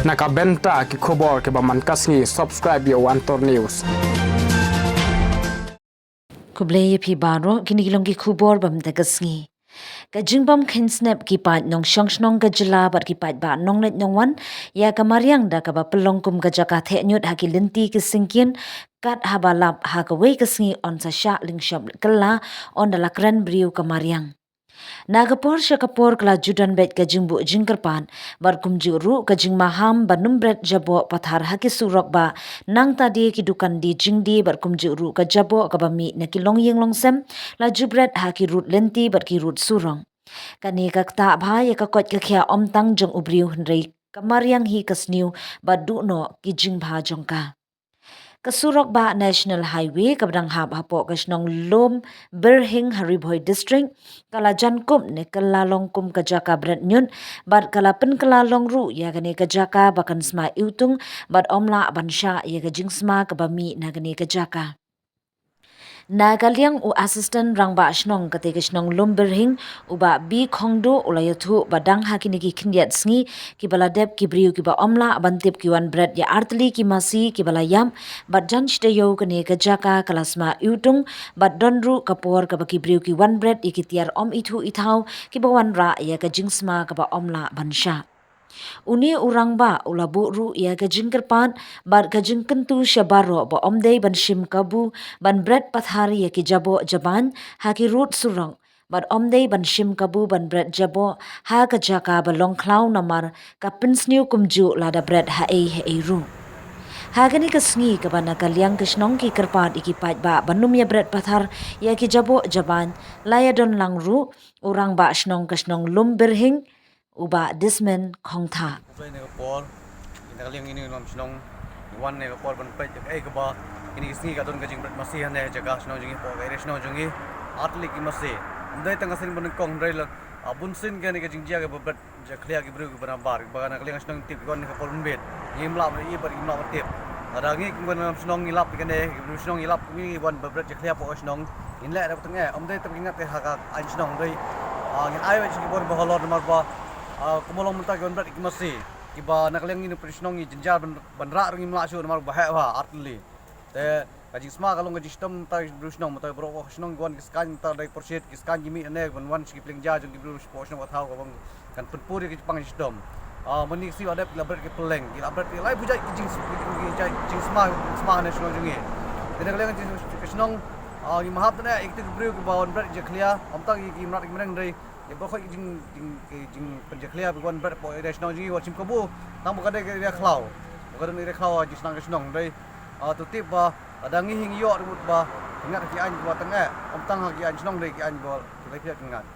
Nakabenta ki khobor ke baman kasngi subscribe yo Antor News. Kubleye pi baro kinigilong ki khubor bam dagasngi. Ka jingbam khin snap ki pat nong shongshnong ka jila bat ki pat ba nong net nong wan ya ka mariang da ka ba pelong kum ka jaka the nyut ha ki linti ki singkin kat ha ba lap ha ka we ka sngi on sa sha ling shop kala on da lakran briu ka mariang. Nagapor siya kapor kala judan bet ka jingbu jingkerpan bar kumji ru ka jing maham ba numbret jabo pathar haki surok ba nang tadi ki dukan di jingdi bar kumji ru ka jabo ka bami na ki long yeng long sem la jubret haki rut lenti bar ki rut surong. Kani ka ta bha ya ka kot ka khya om tang jong ubriu hnrei kamariang hi kasniu ba du no ki jing bha jong ka. Kasurok ba National Highway kabrang hab hapo kasnong lom Berhing Haribhoy District kala jankum ne kalalong kum kajaka brand nyun bat kala pen kalalong ru ya gani kajaka bakan sma iutung bat omla bansha ya ga jingsma kabami na gani kajaka. Nagaliang u assistant rangba shnong kate kasnong lom Berhing uba bi khongdo ulayathu badang hakini ki khindiat sngi ki baladep ki briu ki ba omla bantip ki wan bread ya artli ki masi ki balayam bat jan shtayo kane kajaka kalasma iutung bat donru kapor ka ki briu ki wan bread ikitiar om ithu ithau ki bawan ra ya ka jingsma ka ba omla bansha. Uni urang ba ulabu ru ya ka jingkerpan bar ka jingkentu syabaro ba omdei ban shim kabu ban bread pathari ya ki jabo jaban haki rut surong bar omdei ban shim kabu ban bread jabo ha ka jaka ba long klau namar ka pinsniu kumju lada bread ha e ru. Hagani ka sngi ka bana kalyang kisnong ki kerpat iki paitbah banum ya bread pathar ya ki jabo jaban laya don lang ru urang ba snong kasnong lum Berhing uba dismen kongtha. Ini kapor, ini kalian ini nom senong, wan ini kapor ban peit ke ba, ini kisni kadon kajing masih hanya jaga senong jungi po, kaya senong jungi, atlik masih. Ndai tengah sini ban kong ndai lah, abun sin kaya ni kajing jaga bebat jaklia ke bru ke berabar, bagan kalian senong tip kon ni kapor unbet, imlap ni bar imlap tip. Ada ngi ban nom senong ilap ikan deh, bru senong ilap ini wan bebat jaklia po senong, ini lah ada tengah, ndai tapi ingat ke hak ain senong ndai, ngi ayo sih kapor bahalor nomor ba. Kumolong mentah ke berat masih kiba nak leng ini prisnong ini jenjar benrak ringi melasu nomor bahaya bah artli te kaji semua kalau kaji sistem mentah prisnong mentah berok prisnong guan kiskan mentah dari perset kiskan jimi ane benwan skipling jah jadi brus posnong tahu kabang kan penpuri ke Jepang sistem menik si ada labret ke peleng labret lai bujai jingsma nasional jungi te nak leng prisnong ni mahap tane ikti bru ke bawon berat je clear amtang iki merak menang dari ya pokok jing penjeklia bukan ber nasional ji wajib kabu nang bukan dia klau aja senang dari tutip ba ada ngihing yo ribut ba ingat ki an ba tengah om tang ki an senang dari ki an bol kita ingat